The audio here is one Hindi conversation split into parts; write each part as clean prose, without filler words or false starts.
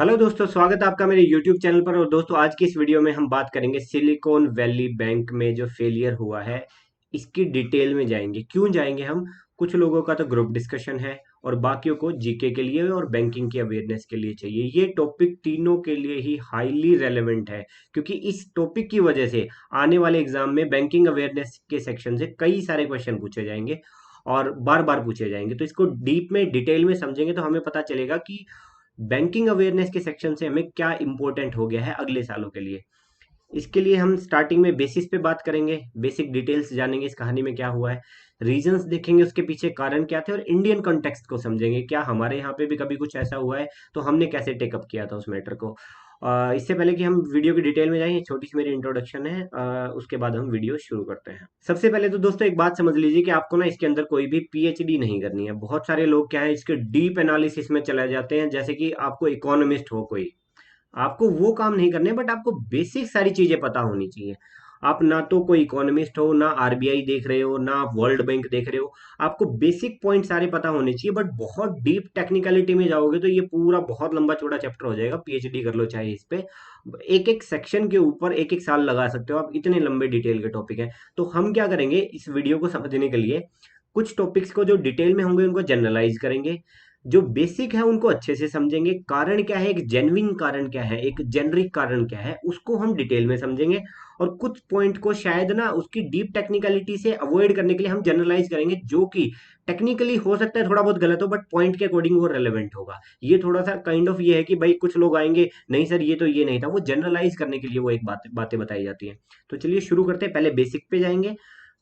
हेलो दोस्तों, स्वागत है आपका मेरे YouTube चैनल पर। और दोस्तों, आज की इस वीडियो में हम बात करेंगे सिलिकॉन वैली बैंक में जो फेलियर हुआ है, इसकी डिटेल में जाएंगे। क्यों जाएंगे हम? कुछ लोगों का तो ग्रुप डिस्कशन है और बाकियों को जीके के लिए और बैंकिंग की अवेयरनेस के लिए चाहिए। ये टॉपिक तीनों के लिए ही हाईली रेलेवेंट है, क्योंकि इस टॉपिक की वजह से आने वाले एग्जाम में बैंकिंग अवेयरनेस के सेक्शन से कई सारे क्वेश्चन पूछे जाएंगे और बार बार पूछे जाएंगे। तो इसको डीप में डिटेल में समझेंगे तो हमें पता चलेगा कि बैंकिंग अवेयरनेस के सेक्शन से हमें क्या इंपॉर्टेंट हो गया है अगले सालों के लिए। इसके लिए हम स्टार्टिंग में बेसिस पे बात करेंगे, बेसिक डिटेल्स जानेंगे इस कहानी में क्या हुआ है, रीजंस देखेंगे, उसके पीछे कारण क्या थे, और इंडियन कॉन्टेक्स्ट को समझेंगे। क्या हमारे यहाँ पे भी कभी कुछ ऐसा हुआ है, तो हमने कैसे टेकअप किया था उस मैटर को। इससे पहले कि हम वीडियो की डिटेल में जाएं, ये छोटी सी मेरी इंट्रोडक्शन है, उसके बाद हम वीडियो शुरू करते हैं। सबसे पहले तो दोस्तों एक बात समझ लीजिए कि आपको ना इसके अंदर कोई भी पीएचडी नहीं करनी है। बहुत सारे लोग क्या है, इसके डीप एनालिसिस में चले जाते हैं, जैसे कि आपको इकोनॉमिस्ट हो कोई, आपको वो काम नहीं करने, बट आपको बेसिक सारी चीजें पता होनी चाहिए। आप ना तो कोई इकोनॉमिस्ट हो, ना आरबीआई देख रहे हो, ना आप वर्ल्ड बैंक देख रहे हो। आपको बेसिक पॉइंट सारे पता होने चाहिए, बट बहुत डीप टेक्निकलिटी में जाओगे तो ये पूरा बहुत लंबा चौड़ा चैप्टर हो जाएगा। पीएचडी कर लो चाहे इस पे, एक एक सेक्शन के ऊपर एक एक साल लगा सकते हो आप, इतने लंबे डिटेल के टॉपिक है। तो हम क्या करेंगे इस वीडियो को समझने के लिए, कुछ टॉपिक्स को जो डिटेल में होंगे उनको जनरलाइज करेंगे, जो बेसिक है उनको अच्छे से समझेंगे। कारण क्या है, एक जेन्युइन कारण क्या है, एक जेनरिक कारण क्या है, उसको हम डिटेल में समझेंगे। और कुछ पॉइंट को शायद ना उसकी डीप टेक्निकलिटी से अवॉइड करने के लिए हम जनरलाइज करेंगे, जो कि टेक्निकली हो सकता है थोड़ा बहुत गलत हो, बट पॉइंट के अकॉर्डिंग वो रेलेवेंट होगा। ये थोड़ा सा काइंड ऑफ ये है कि भाई कुछ लोग आएंगे, नहीं सर ये तो ये नहीं था, वो जनरलाइज करने के लिए वो एक बातें बताई जाती है। तो चलिए शुरू करते हैं। पहले बेसिक पे जाएंगे,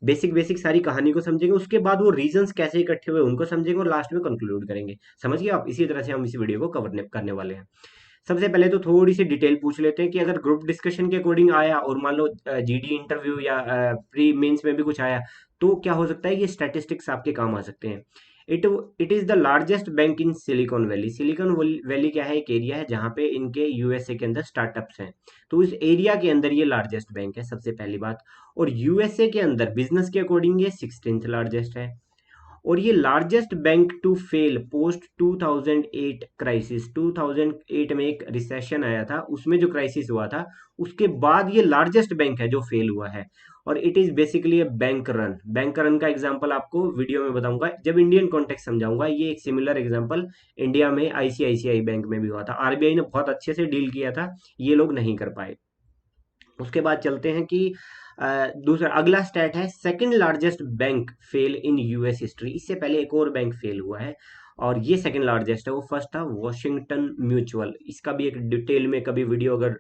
बेसिक बेसिक सारी कहानी को समझेंगे, उसके बाद वो रीजंस कैसे इकट्ठे हुए उनको समझेंगे, और लास्ट में कंक्लूड करेंगे। समझिए आप, इसी तरह से हम इस वीडियो को कवर करने वाले हैं। सबसे पहले तो थोड़ी सी डिटेल पूछ लेते हैं कि अगर ग्रुप डिस्कशन के अकॉर्डिंग आया और मान लो जीडी इंटरव्यू या प्री मेंस में भी कुछ आया, तो क्या हो सकता है, ये स्टैटिस्टिक्स आपके काम आ सकते हैं। It it is the largest bank in silicon valley. Silicon valley क्या है, एक एरिया है जहाँ पे इनके यूएसए के अंदर स्टार्टअप्स हैं। तो इस एरिया के अंदर ये लार्जेस्ट बैंक है, सबसे पहली बात। और यूएसए के अंदर बिजनेस के अकॉर्डिंग ये 16th लार्जेस्ट है। और ये largest bank to fail post 2008 crisis. 2008 में एक रिसेशन आया था, उसमें जो क्राइसिस हुआ था उसके बाद ये लार्जेस्ट बैंक है जो फेल हुआ है। और it is basically bank run का एग्जांपल आपको वीडियो में बताऊंगा जब इंडियन कॉन्टेक्स्ट समझाऊंगा। ये एक सिमिलर एग्जांपल इंडिया में आईसीआईसीआई बैंक में भी हुआ था, आरबीआई ने बहुत अच्छे से डील किया था, ये लोग नहीं कर पाए। उसके बाद चलते हैं कि दूसरा अगला स्टैट है, second largest bank fail in US history. इससे पहले एक और बैंक फेल हुआ है और ये सेकंड लार्जेस्ट है। वो फर्स्ट था वॉशिंगटन म्यूचुअल। इसका भी एक डिटेल में कभी वीडियो अगर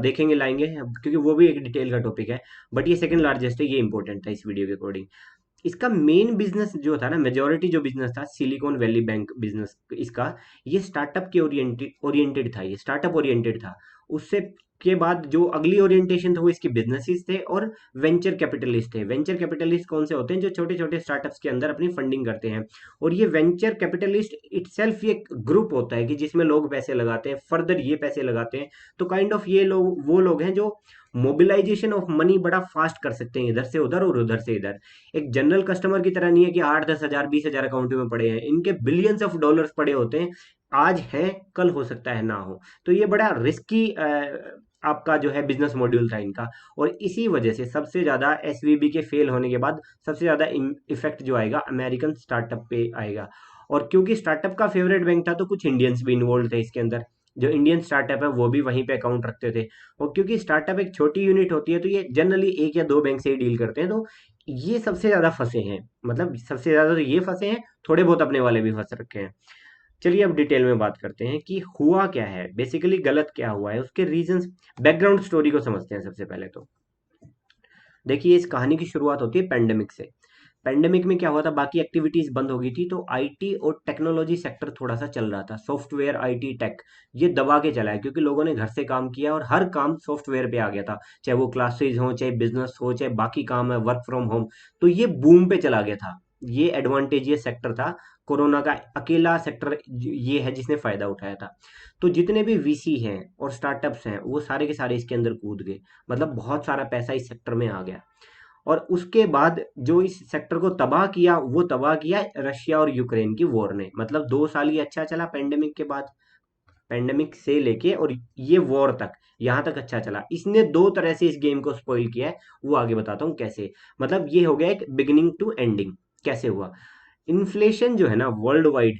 देखेंगे लाएंगे, क्योंकि वो भी एक डिटेल का टॉपिक है। बट ये सेकंड लार्जेस्ट है, ये इंपॉर्टेंट था इस वीडियो के अकॉर्डिंग। इसका मेन बिजनेस जो था ना, मेजोरिटी जो बिजनेस था सिलिकॉन वैली बैंक बिजनेस इसका, ये स्टार्टअप के ओरिएंटेड ओरिएंटेड था, ये स्टार्टअप ओरिएंटेड था। उससे के बाद जो अगली ओरिएंटेशन था वो इसके बिजनेसेस थे और वेंचर कैपिटलिस्ट थे। वेंचर कैपिटलिस्ट कौन से होते हैं, जो छोटे छोटे स्टार्टअप्स के अंदर अपनी फंडिंग करते हैं। और ये वेंचर कैपिटलिस्ट इटसेल्फ एक ग्रुप होता है कि जिसमें लोग पैसे लगाते हैं, फर्दर ये पैसे लगाते हैं। तो काइंड ऑफ ये लोग वो लोग हैं जो मोबिलाइजेशन ऑफ मनी बड़ा फास्ट कर सकते हैं, इधर से उधर और उधर से इधर। एक जनरल कस्टमर की तरह नहीं है कि 8-10 हजार 20 हजार अकाउंट में पड़े हैं, इनके बिलियंस ऑफ डॉलर्स पड़े होते हैं। आज है, कल हो सकता है ना हो। तो ये बड़ा रिस्की आपका जो है बिजनेस मॉड्यूल था इनका। और इसी वजह से सबसे ज्यादा एसवीबी के फेल होने के बाद सबसे ज्यादा इफेक्ट जो आएगा अमेरिकन स्टार्टअप पे आएगा। और क्योंकि स्टार्टअप का फेवरेट बैंक था, तो कुछ इंडियंस भी इन्वॉल्व थे इसके अंदर। जो इंडियन स्टार्टअप है वो भी वहीं पे अकाउंट रखते थे। और क्योंकि स्टार्टअप एक छोटी यूनिट होती है, तो ये जनरली एक या दो बैंक से ही डील करते हैं। तो ये सबसे ज्यादा फंसे हैं, मतलब सबसे ज्यादा तो ये फंसे हैं, थोड़े बहुत अपने वाले भी फंस रखे हैं। चलिए अब डिटेल में बात करते हैं कि हुआ क्या है, बेसिकली गलत क्या हुआ है, उसके रीजंस, बैकग्राउंड स्टोरी को समझते हैं सबसे पहले तो। देखिए इस कहानी की शुरुआत होती है पेंडेमिक से। पेंडेमिक में क्या हुआ था, बाकी एक्टिविटीज बंद हो गई थी, तो आईटी और टेक्नोलॉजी सेक्टर थोड़ा सा चल रहा था। सॉफ्टवेयर आईटी टेक ये दबा के चला है, क्योंकि लोगों ने घर से काम किया और हर काम सॉफ्टवेयर पे आ गया था। चाहे वो क्लासेज हो, चाहे बिजनेस हो, चाहे बाकी काम है, वर्क फ्रॉम होम। तो ये बूम पे चला गया था। ये एडवांटेजियस सेक्टर था। कोरोना का अकेला सेक्टर ये है जिसने फायदा उठाया था। तो जितने भी वीसी हैं और स्टार्टअप्स हैं वो सारे के सारे इसके अंदर कूद गए। मतलब बहुत सारा पैसा इस सेक्टर में आ गया। और उसके बाद जो इस सेक्टर को तबाह किया, वो तबाह किया रशिया और यूक्रेन की वॉर ने। मतलब 2 साल ये अच्छा चला पेंडेमिक के बाद। पैंडेमिक से लेके और ये वॉर तक, यहाँ तक अच्छा चला। इसने दो तरह से इस गेम को स्पॉइल किया है, वो आगे बताता हूँ कैसे। मतलब ये हो गया एक बिगिनिंग टू एंडिंग। कैसे हुआ? इन्फ्लेशन जो है ना वर्ल्ड वाइड,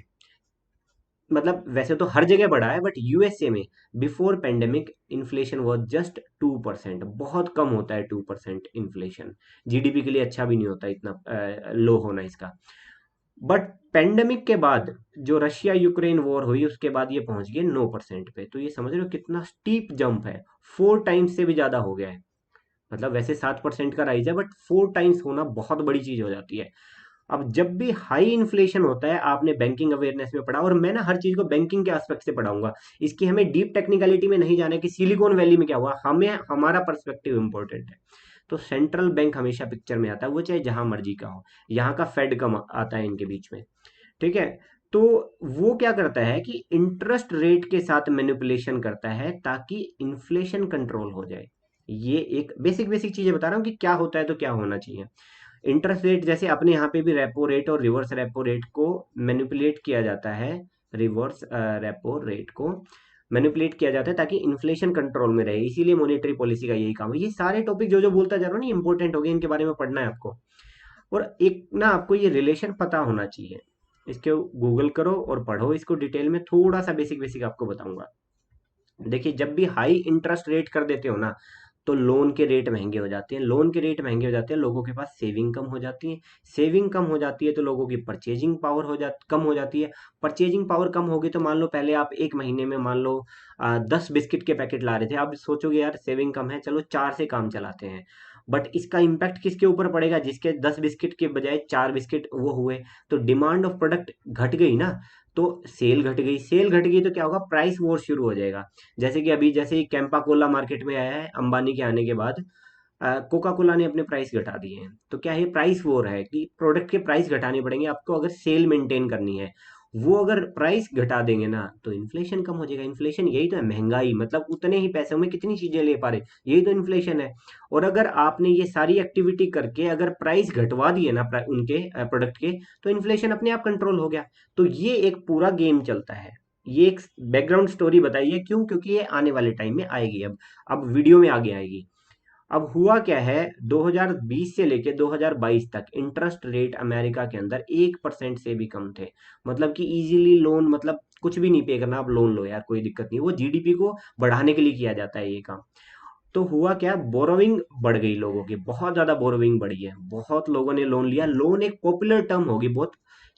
मतलब वैसे तो हर जगह बढ़ा है, बट यूएसए में before pandemic inflation was just 2%। बहुत कम होता है 2% इन्फ्लेशन, जीडीपी के लिए अच्छा भी नहीं होता इतना लो होना इसका। बट पेंडेमिक के बाद जो रशिया यूक्रेन वॉर हुई उसके बाद ये पहुंच गए 9% पे। तो ये समझ रहे हो कितना स्टीप जंप है, 4 टाइम्स से भी ज्यादा हो गया है। मतलब वैसे 7% का राइज है, बट 4 टाइम्स होना बहुत बड़ी चीज हो जाती है। अब जब भी हाई इन्फ्लेशन होता है, आपने बैंकिंग अवेयरनेस में पढ़ा, और मैं ना हर चीज को बैंकिंग के एस्पेक्ट से पढ़ाऊंगा, इसकी हमें डीप टेक्निकलिटी में नहीं जाना है कि सिलिकॉन वैली में क्या हुआ, हमें हमारा पर्सपेक्टिव इंपॉर्टेंट है। तो सेंट्रल बैंक हमेशा पिक्चर में आता है, वो चाहे जहां मर्जी का हो। यहाँ का फेड कम आता है इनके बीच में, ठीक है। तो वो क्या करता है कि इंटरेस्ट रेट के साथ मैनिपुलेशन करता है ताकि इन्फ्लेशन कंट्रोल हो जाए। ये एक बेसिक बेसिक चीजें बता रहा हूँ कि क्या होता है तो क्या होना चाहिए। इंटरेस्ट रेट जैसे अपने यहाँ पे भी रेपो रेट और रिवर्स रेपो रेट को मैनिपुलेट किया जाता है। रिवर्स रेपो रेट को मैनिपुलेट किया जाता है ताकि इन्फ्लेशन कंट्रोल में रहे, इसीलिए मॉनेटरी पॉलिसी का यही काम है। ये सारे टॉपिक जो जो बोलता जा रहा हूँ ना इंपॉर्टेंट हो गए, इनके बारे में पढ़ना है आपको। और एक ना आपको ये रिलेशन पता होना चाहिए, इसके गूगल करो और पढ़ो इसको डिटेल में, थोड़ा सा बेसिक बेसिक आपको बताऊंगा। देखिए जब भी हाई इंटरेस्ट रेट कर देते हो ना, तो लोन के रेट महंगे हो जाते हैं, लोन के रेट महंगे हो जाते हैं, लोगों के पास सेविंग कम हो जाती है, सेविंग कम हो जाती है तो लोगों की परचेजिंग पावर कम हो जाती है। परचेजिंग पावर कम होगी तो मान लो पहले आप एक महीने में मान लो 10 बिस्किट के पैकेट ला रहे थे, आप सोचोगे यार सेविंग कम है, चलो 4 से काम चलाते हैं। बट इसका इम्पैक्ट किसके ऊपर पड़ेगा? जिसके 10 बिस्किट के बजाय 4 बिस्किट वो हुए, तो डिमांड ऑफ प्रोडक्ट घट गई ना, तो सेल घट गई, सेल घट गई तो क्या होगा? प्राइस वॉर शुरू हो जाएगा। जैसे कि अभी जैसे ही कैंपा कोला मार्केट में आया है अंबानी के आने के बाद, कोका कोला ने अपने प्राइस घटा दिए हैं। तो क्या है? प्राइस वॉर है कि प्रोडक्ट के प्राइस घटाने पड़ेंगे आपको अगर सेल मेंटेन करनी है। वो अगर प्राइस घटा देंगे ना तो इन्फ्लेशन कम हो जाएगा। इन्फ्लेशन यही तो है, महंगाई, मतलब उतने ही पैसों में कितनी चीजें ले पा रहे, यही तो इन्फ्लेशन है। और अगर आपने ये सारी एक्टिविटी करके अगर प्राइस घटवा दिए ना उनके प्रोडक्ट के, तो इन्फ्लेशन अपने आप कंट्रोल हो गया। तो ये एक पूरा गेम चलता है। ये एक बैकग्राउंड स्टोरी बताइए क्यों, क्योंकि ये आने वाले टाइम में आएगी, अब वीडियो में आगे आएगी। अब हुआ क्या है, 2020 से लेके 2022 तक इंटरेस्ट रेट अमेरिका के अंदर 1% से भी कम थे। मतलब कि इजीली लोन, मतलब कुछ भी नहीं पे करना, आप लोन लो यार, कोई दिक्कत नहीं। वो जीडीपी को बढ़ाने के लिए किया जाता है ये काम। तो हुआ क्या, बोरोविंग बढ़ गई लोगों की, बहुत ज्यादा बोरोविंग बढ़ी है, बहुत लोगों ने लोन लिया। लोन एक पॉपुलर टर्म होगी, बहुत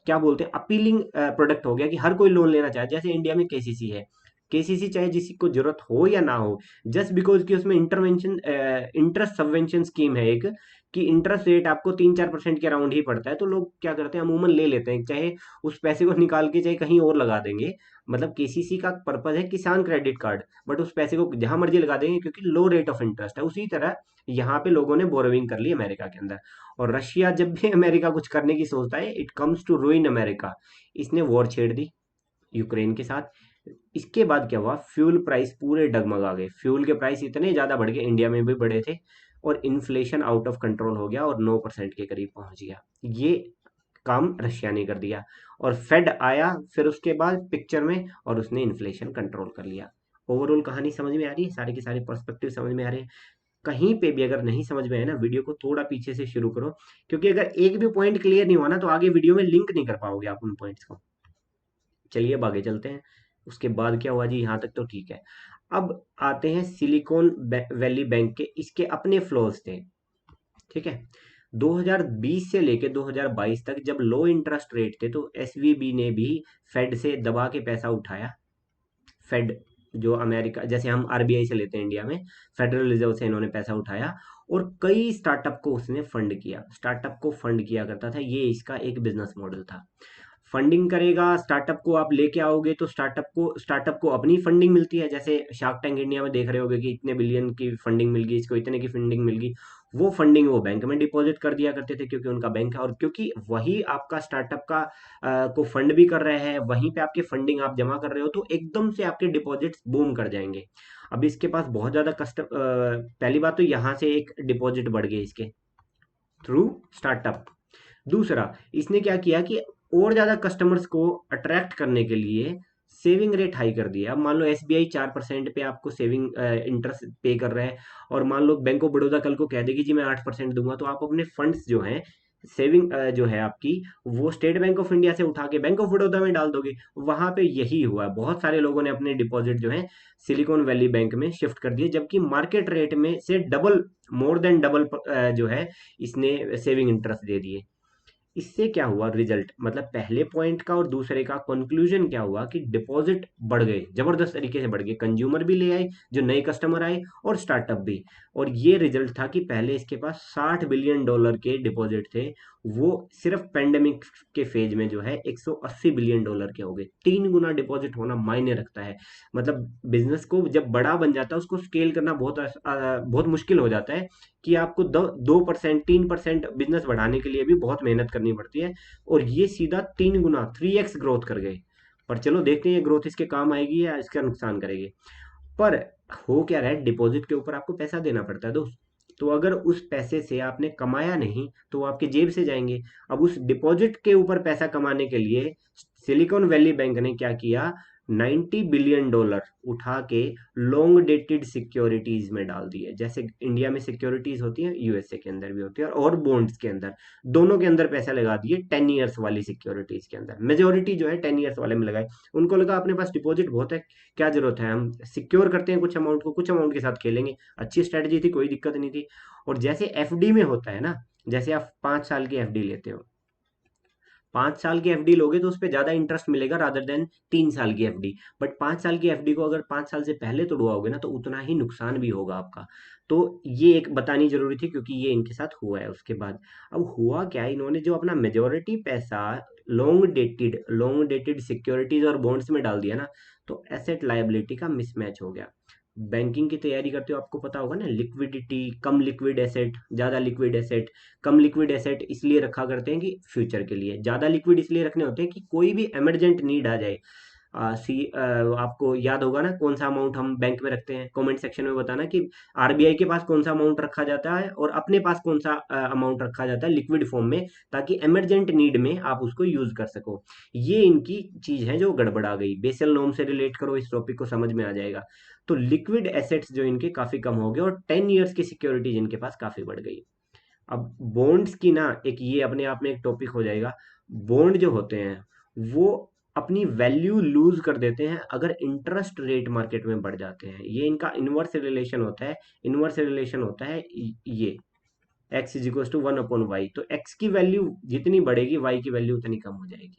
क्या बोलते हैं, अपीलिंग प्रोडक्ट हो गया कि हर कोई लोन लेना चाहे। जैसे इंडिया में केसीसी है, केसीसी चाहे जिसी को जरूरत हो या ना हो, जस्ट बिकॉज कि उसमें इंटरवेंशन इंटरेस्ट सबवेंशन स्कीम है एक, कि इंटरेस्ट रेट आपको 3-4% के अराउंड ही पड़ता है, तो लोग क्या करते हैं अमूमन ले लेते हैं, चाहे उस पैसे को निकाल के चाहे कहीं और लगा देंगे। मतलब केसीसी का पर्पज है किसान क्रेडिट कार्ड, बट उस पैसे को जहां मर्जी लगा देंगे क्योंकि लो रेट ऑफ इंटरेस्ट है। उसी तरह यहाँ पे लोगों ने बोरोविंग कर ली अमेरिका के अंदर। और रशिया जब भी अमेरिका कुछ करने की सोचता है, it comes to ruin America. इसने वॉर छेड़ दी यूक्रेन के साथ। इसके बाद क्या हुआ, फ्यूल प्राइस पूरे डगमगा गए, फ्यूल के प्राइस इतने ज्यादा बढ़ गए, इंडिया में भी बढ़े थे, और इन्फ्लेशन आउट ऑफ कंट्रोल हो गया और 9% के करीब पहुंच गया। ये काम रशिया ने कर दिया। और फेड आया फिर उसके बाद पिक्चर में, और उसने इन्फ्लेशन कंट्रोल कर लिया। ओवरऑल कहानी समझ में आ रही है, सारे के सारे पर्सपेक्टिव समझ में आ रहे हैं। कहीं पे भी अगर नहीं समझ में आए ना, वीडियो को थोड़ा पीछे से शुरू करो, क्योंकि अगर एक भी पॉइंट क्लियर नहीं हुआ ना तो आगे वीडियो में लिंक नहीं कर पाओगे आप उन पॉइंट्स को। चलिए अब आगे चलते हैं। उसके बाद क्या हुआ जी, यहाँ तक तो ठीक है। अब आते हैं सिलिकॉन वैली बैंक के, इसके अपने फ्लॉज थे, ठीक है। 2020 से लेके 2022 तक जब लो इंटरेस्ट रेट थे तो एसवीबी ने भी फेड से दबा के पैसा उठाया। फेड जो अमेरिका, जैसे हम आरबीआई से लेते हैं इंडिया में, फेडरल रिजर्व से इन्होंने पैसा उठाया और कई स्टार्टअप को उसने फंड किया। स्टार्टअप को फंड किया करता था, ये इसका एक बिजनेस मॉडल था। फंडिंग करेगा, स्टार्टअप को आप लेके आओगे तो स्टार्टअप को अपनी फंडिंग मिलती है। जैसे शार्क टैंक इंडिया में देख रहे होगे कि इतने बिलियन की फंडिंग मिल गई, इसको इतने की फंडिंग मिल गई। वो फंडिंग वो बैंक में डिपॉजिट कर दिया करते थे क्योंकि उनका बैंक है, और क्योंकि वही आपका स्टार्टअप का को फंड भी कर रहे हैं, वहीं पे आपकी फंडिंग आप जमा कर रहे हो, तो एकदम से आपके डिपॉजिट्स बूम कर जाएंगे। अब इसके पास बहुत ज्यादा पहली बात तो यहाँ से एक डिपॉजिट बढ़ गए इसके थ्रू स्टार्टअप। दूसरा, इसने क्या किया कि और ज्यादा कस्टमर्स को अट्रैक्ट करने के लिए सेविंग रेट हाई कर दिया। अब मान लो एसबीआई 4% पे आपको सेविंग इंटरेस्ट पे कर रहा है, और मान लो बैंक ऑफ बड़ौदा कल को कह देगी जी मैं 8% दूंगा, तो आप अपने फंड्स जो हैं, सेविंग जो है आपकी, वो स्टेट बैंक ऑफ इंडिया से उठा के बैंक ऑफ बड़ौदा में डाल दोगे। वहां पे यही हुआ है, बहुत सारे लोगों ने अपने डिपॉजिट जो है सिलिकॉन वैली बैंक में शिफ्ट कर दिए, जबकि मार्केट रेट में से डबल, मोर देन डबल जो है इसने सेविंग इंटरेस्ट दे दिए। इससे क्या हुआ रिजल्ट, मतलब पहले पॉइंट का और दूसरे का कंक्लूजन क्या हुआ कि डिपॉजिट बढ़ गए, जबरदस्त तरीके से बढ़ गए, कंज्यूमर भी ले आए, जो नए कस्टमर आए, और स्टार्टअप भी। और ये रिजल्ट था कि पहले इसके पास $60 बिलियन के डिपॉजिट थे, वो सिर्फ पेंडेमिक के फेज में जो है $180 बिलियन के हो गए। 3 गुना डिपॉजिट होना मायने रखता है। मतलब बिजनेस को जब बड़ा बन जाता है, उसको स्केल करना बहुत मुश्किल हो जाता है, कि आपको 2% 3% बिजनेस बढ़ाने के लिए भी बहुत मेहनत करनी पड़ती है। और ये सीधा 3 गुना 3x ग्रोथ कर गए। पर चलो देखते हैं ये ग्रोथ इसके काम आएगी या इसका नुकसान करेगी। पर हो क्या रहा है, डिपॉजिट के ऊपर आपको पैसा देना पड़ता है दोस्त। तो अगर उस पैसे से आपने कमाया नहीं, तो वो आपके जेब से जाएंगे। अब उस डिपॉजिट के ऊपर पैसा कमाने के लिए सिलिकॉन वैली बैंक ने क्या किया, $90 बिलियन उठा के लॉन्ग डेटेड सिक्योरिटीज में डाल दिए। जैसे इंडिया में सिक्योरिटीज होती है, यूएसए के अंदर भी होती है, और बॉन्ड्स के अंदर, दोनों के अंदर पैसा लगा दिए। 10 ईयर्स वाली सिक्योरिटीज के अंदर मेजोरिटी जो है 10 ईयर्स वाले में लगाए। उनको लगा अपने पास डिपॉजिट बहुत है, क्या जरूरत है, हम सिक्योर करते हैं कुछ अमाउंट को, कुछ अमाउंट के साथ खेलेंगे। अच्छी स्ट्रेटजी थी, कोई दिक्कत नहीं थी। और जैसे एफडी में होता है ना, जैसे आप 5 साल की एफडी लेते हो, 5 साल की एफडी लोगे तो उस पर ज्यादा इंटरेस्ट मिलेगा रादर देन 3 साल की एफडी। बट 5 साल की एफडी को अगर 5 साल से पहले तोड़वाओगे ना, तो उतना ही नुकसान भी होगा आपका। तो ये एक बतानी जरूरी थी, क्योंकि ये इनके साथ हुआ है। उसके बाद अब हुआ क्या, इन्होंने जो अपना मेजोरिटी पैसा लॉन्ग डेटेड सिक्योरिटीज और बॉन्ड्स में डाल दिया ना, तो एसेट लायबिलिटी का मिसमैच हो गया। बैंकिंग की तैयारी करते हो, आपको पता होगा ना, लिक्विडिटी, कम लिक्विड एसेट, ज्यादा लिक्विड एसेट। कम लिक्विड एसेट इसलिए रखा करते हैं कि फ्यूचर के लिए, ज्यादा लिक्विड इसलिए रखने होते हैं कि कोई भी इमरजेंट नीड आ जाए। आपको याद होगा ना कौन सा अमाउंट हम बैंक में रखते हैं, कमेंट सेक्शन में बताना कि आरबीआई के पास कौन सा अमाउंट रखा जाता है और अपने पास कौन सा अमाउंट रखा जाता है लिक्विड फॉर्म में, ताकि इमरजेंट नीड में आप उसको यूज कर सको। ये इनकी चीज है जो गड़बड़ा गई। बेसल नॉर्म से रिलेट करो, इस टॉपिक को समझ में आ जाएगा। तो लिक्विड एसेट्स जो इनके काफी कम हो गए, और 10 ईयर्स की सिक्योरिटीज इनके पास काफी बढ़ गई। अब बॉन्ड्स की ना, एक ये अपने आप में एक टॉपिक हो जाएगा। बॉन्ड जो होते हैं वो अपनी वैल्यू लूज कर देते हैं अगर इंटरेस्ट रेट मार्केट में बढ़ जाते हैं। ये इनका इनवर्स रिलेशन होता है। इनवर्स रिलेशन होता है ये x is equal to 1/y। तो x की वैल्यू जितनी बढ़ेगी, y की वैल्यू उतनी कम हो जाएगी।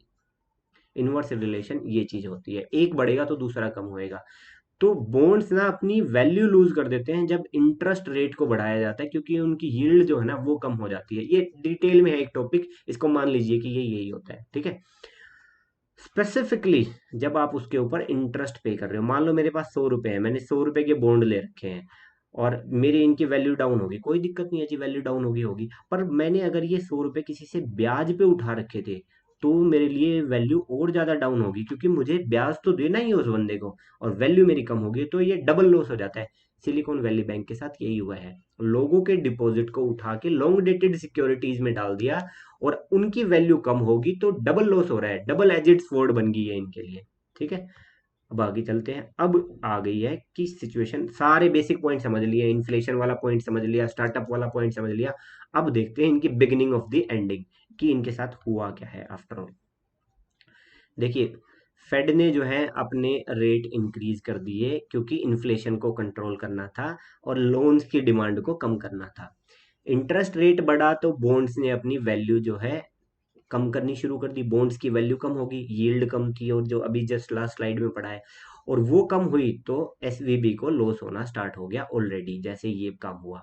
इनवर्स रिलेशन ये चीज होती है, एक बढ़ेगा तो दूसरा कम होएगा। तो बॉन्ड्स ना अपनी वैल्यू लूज कर देते हैं जब इंटरेस्ट रेट को बढ़ाया जाता है, क्योंकि उनकी यील्ड जो है ना वो कम हो जाती है। ये डिटेल में है एक टॉपिक, इसको मान लीजिए कि ये यही होता है, ठीक है। स्पेसिफिकली जब आप उसके ऊपर इंटरेस्ट पे कर रहे हो, मान लो मेरे पास 100 रुपए है, मैंने 100 रुपए के बॉन्ड ले रखे हैं, और मेरी इनकी वैल्यू डाउन होगी, कोई दिक्कत नहीं है जी, वैल्यू डाउन होगी होगी। पर मैंने अगर ये 100 रुपए किसी से ब्याज पे उठा रखे थे, तो मेरे लिए वैल्यू और ज्यादा डाउन होगी, क्योंकि मुझे ब्याज तो देना ही है उस बंदे को, और वैल्यू मेरी कम होगी, तो ये डबल लॉस हो जाता है। सिलिकॉन वैली बैंक के साथ यही हुआ है। लोगों के डिपॉजिट को उठा के लॉन्ग डेटेड सिक्योरिटीज में डाल दिया, और उनकी वैल्यू कम होगी, तो डबल लॉस हो रहा है, डबल एजेड स्वॉर्ड बन गई है इनके लिए, ठीक है। अब आगे चलते हैं। अब आ गई है कि सिचुएशन, सारे बेसिक पॉइंट समझ लिए, इन्फ्लेशन वाला पॉइंट समझ लिया, स्टार्टअप वाला पॉइंट समझ लिया। अब देखते हैं इनकी बिगिनिंग ऑफ द एंडिंग, कि इनके साथ हुआ क्या है आफ्टर ऑल। देखिए, फेड ने जो है अपने रेट इंक्रीज कर दिए, क्योंकि इन्फ्लेशन को कंट्रोल करना था और लोन्स की डिमांड को कम करना था। इंटरेस्ट रेट बढ़ा तो बॉन्ड्स ने अपनी वैल्यू जो है कम करनी शुरू कर दी, बॉन्ड्स की वैल्यू कम होगी, यील्ड कम थी, और जो अभी जस्ट लास्ट स्लाइड में पढ़ा है, और वो कम हुई तो एसवीबी को लॉस होना स्टार्ट हो गया ऑलरेडी, जैसे ये काम हुआ।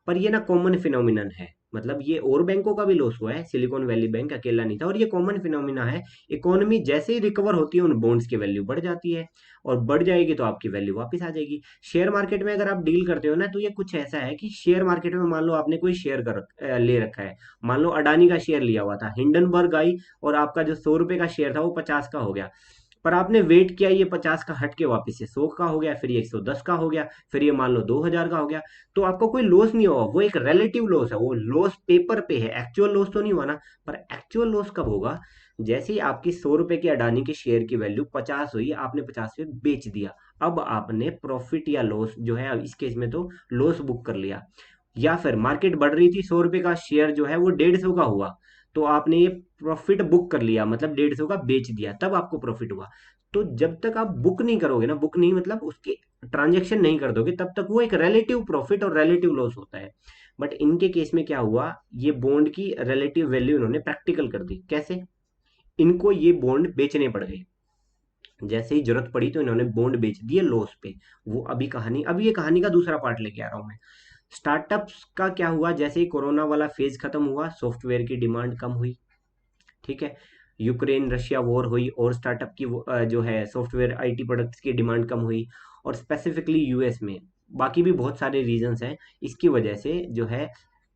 पर ये ना कॉमन फिनोमिनन है, मतलब ये और बैंकों का भी लॉस हुआ है, सिलिकॉन वैली बैंक अकेला नहीं था, और ये कॉमन फिनोमिना है। इकोनॉमी जैसे ही रिकवर होती है, उन बॉन्ड्स की वैल्यू बढ़ जाती है, और बढ़ जाएगी तो आपकी वैल्यू वापस आ जाएगी। शेयर मार्केट में अगर आप डील करते हो ना, तो ये कुछ ऐसा है कि शेयर मार्केट में मान लो आपने कोई शेयर ले रखा है, मान लो अडानी का शेयर लिया हुआ था, हिंडनबर्ग आई और आपका जो 100 रुपए का शेयर था वो 50 का हो गया। पर आपने वेट किया, ये 50 का हट के वापस से 100 का हो गया, फिर ये 110 का हो गया, फिर ये मान लो 2000 का हो गया। तो आपको कोई लॉस नहीं हुआ, वो एक रिलेटिव लॉस है, वो लॉस पेपर पे है, एक्चुअल लॉस तो नहीं हुआ ना। पर एक्चुअल लॉस कब होगा, जैसे ही आपकी 100 रुपए की अडानी के शेयर की वैल्यू 50 हुई, आपने 50 पे बेच दिया। अब आपने प्रॉफिट या लॉस जो है, इस केस में तो लॉस बुक कर लिया। या फिर मार्केट बढ़ रही थी, 100 रुपए का शेयर जो है वो 150 का हुआ, तो आपने ये प्रॉफिट बुक कर लिया, मतलब 150 का बेच दिया, तब आपको प्रॉफिट हुआ। तो जब तक आप बुक नहीं करोगे ना, बुक नहीं मतलब उसके ट्रांजेक्शन नहीं कर दोगे, तब तक वो एक रिलेटिव प्रॉफिट और रिलेटिव लॉस होता है। बट इनके केस में क्या हुआ, ये बॉन्ड की रिलेटिव वैल्यू इन्होंने प्रैक्टिकल कर दी। कैसे? इनको ये बॉन्ड बेचने पड़ गए। जैसे ही जरूरत पड़ी तो इन्होंने बॉन्ड बेच दिए लॉस पे। वो अभी कहानी, अभी ये कहानी का दूसरा पार्ट लेके आ रहा हूं मैं। स्टार्टअप्स का क्या हुआ, जैसे ही कोरोना वाला फेज खत्म हुआ, सॉफ्टवेयर की डिमांड कम हुई। ठीक है। यूक्रेन रशिया वॉर हुई और स्टार्टअप की जो है सॉफ्टवेयर आईटी प्रोडक्ट्स की डिमांड कम हुई। और स्पेसिफिकली यूएस में, बाकी भी बहुत सारे रीजंस हैं, इसकी वजह से जो है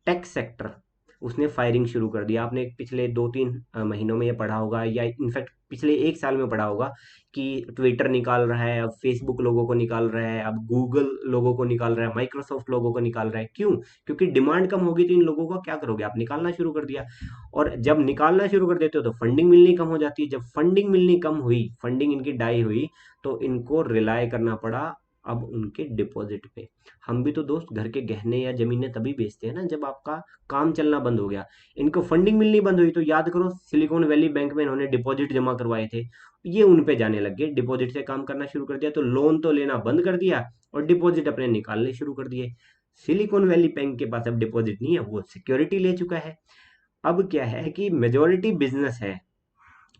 टेक सेक्टर उसने फायरिंग शुरू कर दिया। आपने पिछले 2-3 महीनों में ये पढ़ा होगा, या इनफैक्ट पिछले 1 साल में पढ़ा होगा कि ट्विटर निकाल रहा है, अब फेसबुक लोगों को निकाल रहा है, अब गूगल लोगों को निकाल रहा है, माइक्रोसॉफ्ट लोगों को निकाल रहा है। क्यों? क्योंकि डिमांड कम होगी, तो इन लोगों का क्या करोगे आप, निकालना शुरू कर दिया। और जब निकालना शुरू कर देते हो तो फंडिंग मिलनी कम हो जाती है। जब फंडिंग मिलनी कम हुई, फंडिंग इनकी डाई हुई, तो इनको रिलाय करना पड़ा अब उनके डिपॉजिट पे। हम भी तो दोस्त घर के गहने या जमीनें तभी बेचते हैं ना जब आपका काम चलना बंद हो गया। इनको फंडिंग मिलनी बंद हुई, तो याद करो सिलिकॉन वैली बैंक में इन्होंने डिपॉजिट जमा करवाए थे, ये उन पे जाने लग गए, डिपॉजिट से काम करना शुरू कर दिया, तो लोन तो लेना बंद कर दिया और डिपॉजिट अपने निकालने शुरू कर दिए। सिलिकॉन वैली बैंक के पास अब डिपॉजिट नहीं है, वो सिक्योरिटी ले चुका है। अब क्या है कि मेजोरिटी बिजनेस है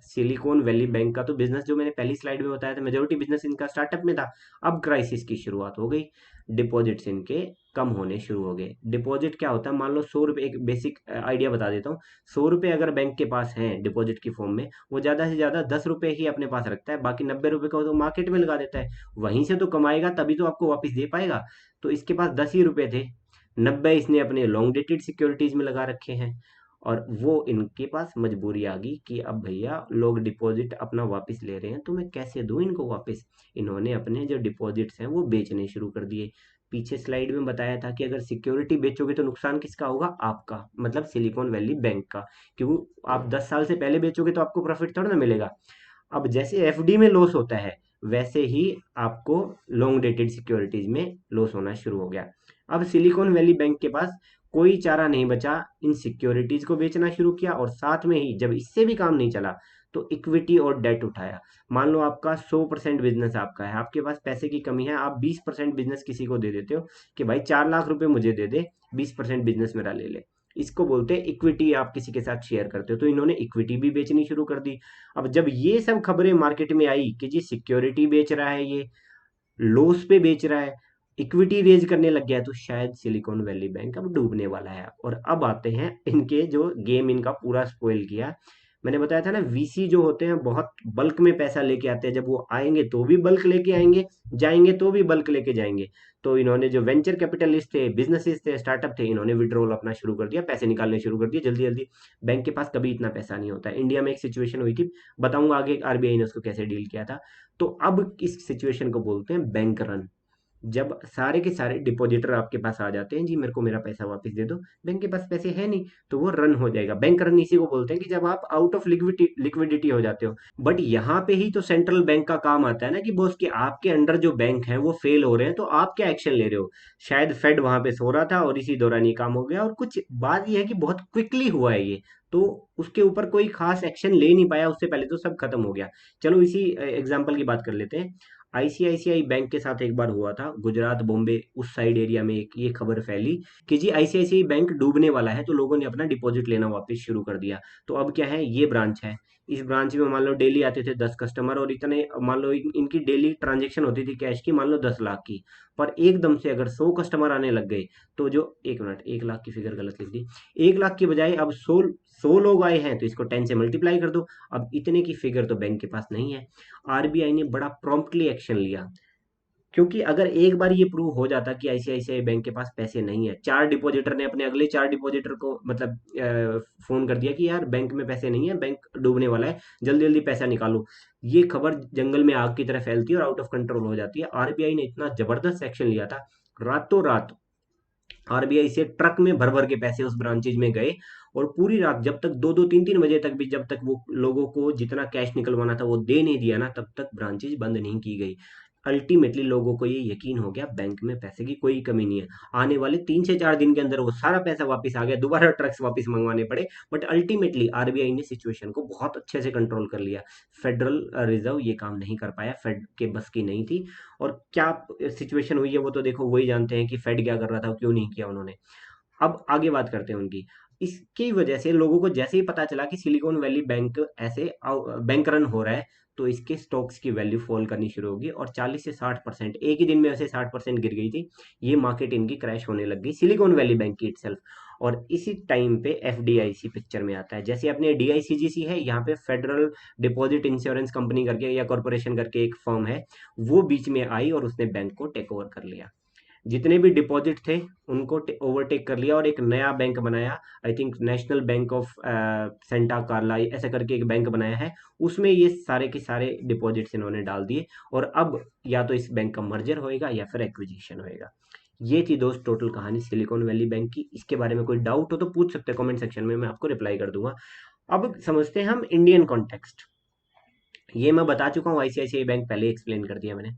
सिलिकॉन वैली बैंक का, तो बिजनेस जो मैंने पहली स्लाइड में बताया था, मेजोरिटी बिजनेस इनका स्टार्टअप में था। अब क्राइसिस की शुरुआत हो गई, डिपॉजिट्स इनके कम होने शुरू हो गए। डिपॉजिट क्या होता है, मान लो 100 रुपये, एक बेसिक आइडिया बता देता हूँ। 100 रुपये अगर बैंक के पास हैं डिपॉजिट की फॉर्म में, वो ज़्यादा से ज़्यादा 10 रुपये ही अपने पास रखता है, बाकी 90 रुपये का तो मार्केट में लगा देता है। वहीं से तो कमाएगा, तभी तो आपको वापस दे पाएगा। तो इसके पास 10 ही रुपये थे, 90 इसने अपने लॉन्ग डेटेड सिक्योरिटीज में लगा रखे हैं। और वो इनके पास मजबूरी आ गई कि अब भैया लोग डिपॉजिट अपना वापस ले रहे हैं, तो मैं कैसे दूं इनको वापस। इन्होंने अपने जो डिपॉजिट्स हैं वो बेचने शुरू कर दिए। पीछे स्लाइड में बताया था कि अगर सिक्योरिटी बेचोगे तो नुकसान किसका होगा, आपका, मतलब सिलिकॉन वैली बैंक का। क्यों? आप 10 साल से पहले बेचोगे तो आपको प्रॉफिट थोड़ा ना मिलेगा। अब जैसे एफडी में लॉस होता है, वैसे ही आपको लॉन्ग डेटेड सिक्योरिटीज में लॉस होना शुरू हो गया। अब सिलिकॉन वैली बैंक के पास कोई चारा नहीं बचा, इन सिक्योरिटीज को बेचना शुरू किया, और साथ में ही जब इससे भी काम नहीं चला तो इक्विटी और डेट उठाया। मान लो आपका 100% बिजनेस आपका है, आपके पास पैसे की कमी है, आप 20% बिजनेस किसी को दे देते हो कि भाई 4 लाख रुपए मुझे दे दे, 20% बिजनेस मेरा ले ले। इसको बोलते हैं इक्विटी, आप किसी के साथ शेयर करते हो। तो इन्होंने इक्विटी भी बेचनी शुरू कर दी। अब जब ये सब खबरें मार्केट में आई कि जी सिक्योरिटी बेच रहा है, ये लॉस पे बेच रहा है, इक्विटी रेज करने लग गया है, तो शायद सिलिकॉन वैली बैंक अब डूबने वाला है। और अब आते हैं इनके जो गेम इनका पूरा स्पॉइल किया। मैंने बताया था ना, वीसी जो होते हैं बहुत बल्क में पैसा लेके आते हैं, जब वो आएंगे तो भी बल्क लेके आएंगे, जाएंगे तो भी बल्क लेके जाएंगे। तो इन्होंने जो वेंचर कैपिटलिस्ट थे, बिजनेसेस थे, स्टार्टअप थे, इन्होंने विड्रॉल अपना शुरू कर दिया, पैसे निकालने शुरू कर दिए जल्दी जल्दी। बैंक के पास कभी इतना पैसा नहीं होता है। इंडिया में एक सिचुएशन हुई थी, बताऊंगा आगे आरबीआई ने उसको कैसे डील किया था। तो अब इस सिचुएशन को बोलते हैं बैंक रन। जब सारे के सारे डिपॉजिटर आपके पास आ जाते हैं, जी मेरे को मेरा पैसा वापस दे दो, बैंक के पास पैसे है नहीं, तो वो रन हो जाएगा। बैंक रन इसी को बोलते हैं कि जब आप आउट ऑफ लिक्विडिटी लिक्विडिटी हो जाते हो। बट यहाँ पे ही तो सेंट्रल बैंक का काम आता है ना कि बॉस, कि आपके अंडर जो बैंक है वो फेल हो रहे हैं, तो आप क्या एक्शन ले रहे हो। शायद फेड वहां पे सो रहा था और इसी दौरान ये काम हो गया, और कुछ बात ये है कि बहुत क्विकली हुआ है ये, तो उसके ऊपर कोई खास एक्शन ले नहीं पाया, उससे पहले तो सब खत्म हो गया। चलो इसी एग्जाम्पल की बात कर लेते हैं। आईसीआईसीआई बैंक के साथ एक बार हुआ था, गुजरात बॉम्बे उस साइड एरिया में एक ये खबर फैली कि जी आईसीआईसीआई बैंक डूबने वाला है, तो लोगों ने अपना डिपॉजिट लेना वापस शुरू कर दिया। तो अब क्या है, ये ब्रांच है, इस ब्रांच में मान लो डेली आते थे 10 कस्टमर, और इतने मान लो इनकी डेली ट्रांजेक्शन होती थी कैश की मान लो 10 लाख की। पर एकदम से अगर 100 कस्टमर आने लग गए, तो जो, एक मिनट, 1 लाख की फिगर गलत लिख दी, 1 लाख की बजाय अब 100 लोग आए हैं, तो इसको 10 से मल्टीप्लाई कर दो। अब इतने की फिगर तो बैंक के पास नहीं है। आरबीआई ने बड़ा प्रॉम्प्टली एक्शन लिया, क्योंकि अगर एक बार ये प्रूव हो जाता कि आईसीआईसीआई बैंक के पास पैसे नहीं है, चार डिपॉजिटर ने अपने अगले चार डिपॉजिटर को मतलब फोन कर दिया कि यार बैंक में पैसे नहीं है, बैंक डूबने वाला है, जल्दी जल्दी पैसा निकालो, ये खबर जंगल में आग की तरह फैलती है और आउट ऑफ कंट्रोल हो जाती है। आरबीआई ने इतना जबरदस्त एक्शन लिया था, रातों रात आरबीआई से ट्रक में भर भर के पैसे उस ब्रांचेज में गए, और पूरी रात जब तक 2-2 3-3 बजे तक भी, जब तक वो लोगों को जितना कैश निकलवाना था वो दे नहीं दिया ना, तब तक ब्रांचेज बंद नहीं की गई। अल्टीमेटली लोगों को ये यकीन हो गया बैंक में पैसे की कोई कमी नहीं है। आने वाले 3 से 4 दिन के अंदर वो सारा पैसा वापस आ गया, दोबारा ट्रक्स वापस मंगवाने पड़े, बट अल्टीमेटली आरबीआई ने सिचुएशन को बहुत अच्छे से कंट्रोल कर लिया। फेडरल रिजर्व ये काम नहीं कर पाया, फेड के बस की नहीं थी। और क्या सिचुएशन हुई है वो तो देखो वही जानते हैं कि फेड क्या कर रहा था, क्यों नहीं किया उन्होंने। अब आगे बात करते हैं उनकी। इसकी वजह से लोगों को जैसे ही पता चला कि सिलिकॉन वैली बैंक ऐसे बैंक रन हो रहा है, तो इसके स्टॉक्स की वैल्यू फॉल करनी शुरू होगी, और 40 से 60% एक ही दिन में ऐसे 60% गिर गई थी। ये मार्केट इनकी क्रैश होने लग गई, सिलिकॉन वैली बैंक की इटसेल्फ। और इसी टाइम पे एफडीआईसी पिक्चर में आता है। जैसे अपने डीआईसीजीसी है, यहाँ पे फेडरल डिपॉजिट इंश्योरेंस कंपनी करके या कॉरपोरेशन करके एक फर्म है, वो बीच में आई और उसने बैंक को टेक ओवर कर लिया। जितने भी डिपॉजिट थे उनको ओवरटेक कर लिया और एक नया बैंक बनाया। I think national bank of Santa Clara ऐसा करके एक बैंक बनाया है, उसमें ये सारे के सारे डिपॉजिट्स इन्होंने डाल दिए। और अब या तो इस बैंक का मर्जर होएगा या फिर एक्विजिशन होएगा। ये थी दोस्त टोटल कहानी सिलिकॉन वैली बैंक की। इसके बारे में कोई डाउट हो तो पूछ सकते हैं कमेंट सेक्शन में, मैं आपको रिप्लाई कर दूंगा। अब समझते हैं हम इंडियन कॉन्टेक्स्ट। ये मैं बता चुका हूँ, आईसीआईसीआई बैंक पहले एक्सप्लेन कर दिया मैंने।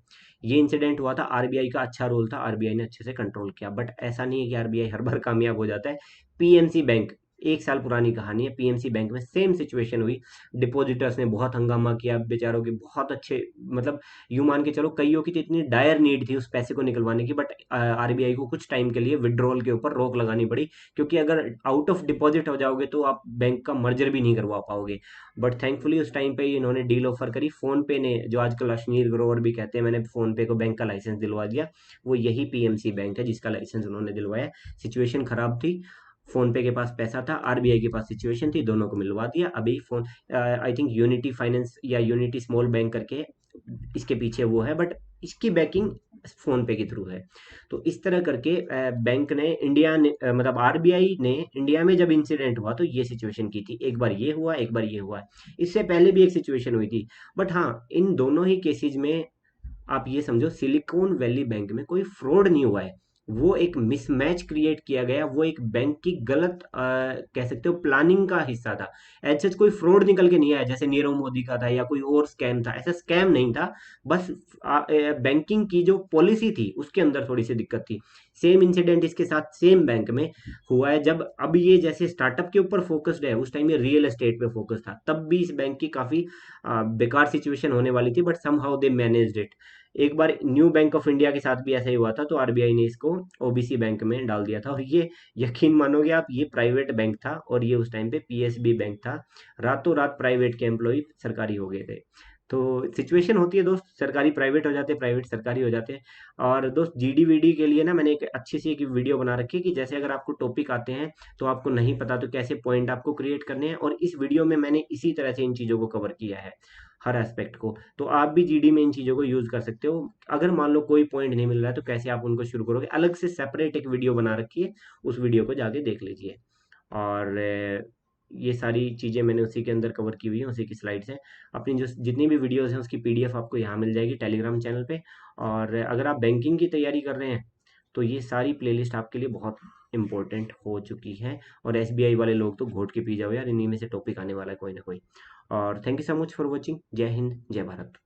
ये इंसिडेंट हुआ था, आरबीआई का अच्छा रोल था, आरबीआई ने अच्छे से कंट्रोल किया, बट ऐसा नहीं है कि आरबीआई हर बार कामयाब हो जाता है। पीएमसी बैंक, 1 साल पुरानी कहानी है, पीएमसी बैंक में सेम सिचुएशन हुई। डिपॉजिटर्स ने बहुत हंगामा किया, बेचारों के बहुत अच्छे, मतलब यूं मान के चलो कईयों की तो इतनी डायर नीड थी उस पैसे को निकलवाने की, बट आरबीआई को कुछ टाइम के लिए विड्रॉल के ऊपर रोक लगानी पड़ी, क्योंकि अगर आउट ऑफ डिपॉजिट हो जाओगे तो आप बैंक का मर्जर भी नहीं करवा पाओगे। बट थैंकफुली उस टाइम पे इन्होंने डील ऑफर करी। फोन पे ने, जो आजकल अश्नीर ग्रोवर भी कहते हैं, मैंने फोन पे को बैंक का लाइसेंस दिलवा दिया, वो यही पीएमसी बैंक है जिसका लाइसेंस उन्होंने दिलवाया। सिचुएशन खराब थी, फोन पे के पास पैसा था, आरबीआई के पास सिचुएशन थी, दोनों को मिलवा दिया। अभी phone, I think unity finance या यूनिटी स्मॉल बैंक करके इसके पीछे वो है, बट इसकी बैकिंग फोन पे के थ्रू है। तो इस तरह करके बैंक ने इंडिया ने मतलब आरबीआई ने इंडिया में जब इंसिडेंट हुआ तो ये सिचुएशन की थी। एक बार ये हुआ, एक बार ये हुआ। इससे पहले भी एक सिचुएशन हुई थी, बट हाँ, इन दोनों ही केसेस में आप ये समझो सिलिकॉन वैली बैंक में कोई फ्रॉड नहीं हुआ है। वो एक मिसमैच क्रिएट किया गया, वो एक बैंक की गलत कह सकते हो प्लानिंग का हिस्सा था। ऐसे कोई फ्रॉड निकल के नहीं आया जैसे नीरव मोदी का था या कोई और स्कैम था, ऐसा स्कैम नहीं था। बस बैंकिंग की जो पॉलिसी थी उसके अंदर थोड़ी सी दिक्कत थी। सेम इंसिडेंट इसके साथ सेम बैंक में हुआ है। जब अब ये जैसे स्टार्टअप के ऊपर फोकस्ड है, उस टाइम ये रियल एस्टेट पे फोकस था, तब भी इस बैंक की काफी बेकार सिचुएशन होने वाली थी, but somehow they managed it. एक बार न्यू बैंक ऑफ इंडिया के साथ भी ऐसा ही हुआ था, तो आरबीआई ने इसको ओबीसी बैंक में डाल दिया था। और ये यकीन मानोगे आप, ये प्राइवेट बैंक था और ये उस टाइम पे पीएसबी बैंक था। रातों रात प्राइवेट के एम्प्लॉय सरकारी हो गए थे। तो सिचुएशन होती है दोस्त, सरकारी प्राइवेट हो जाते हैं, प्राइवेट सरकारी हो जाते हैं। और दोस्त जीडी वीडी के लिए ना मैंने एक अच्छी सी एक वीडियो बना रखी है कि जैसे अगर आपको टॉपिक आते हैं तो आपको नहीं पता तो कैसे पॉइंट आपको क्रिएट करने हैं, और इस वीडियो में मैंने इसी तरह से इन चीज़ों को कवर किया है, हर एस्पेक्ट को। तो आप भी जीडी में इन चीज़ों को यूज़ कर सकते हो। अगर मान लो कोई पॉइंट नहीं मिल रहा है तो कैसे आप उनको शुरू करोगे, अलग से सेपरेट एक वीडियो बना रखी है, उस वीडियो को जाके देख लीजिए। और ये सारी चीज़ें मैंने उसी के अंदर कवर की हुई है, उसी की स्लाइड्स हैं। अपनी जो जितनी भी वीडियोस हैं उसकी पीडीएफ आपको यहाँ मिल जाएगी टेलीग्राम चैनल पे। और अगर आप बैंकिंग की तैयारी कर रहे हैं तो ये सारी प्लेलिस्ट आपके लिए बहुत इंपॉर्टेंट हो चुकी है। और एसबीआई वाले लोग तो घोट के पी जाओ यार, इन्हीं में से टॉपिक आने वाला है कोई ना कोई। और thank you so much for watching. जय हिंद, जय भारत।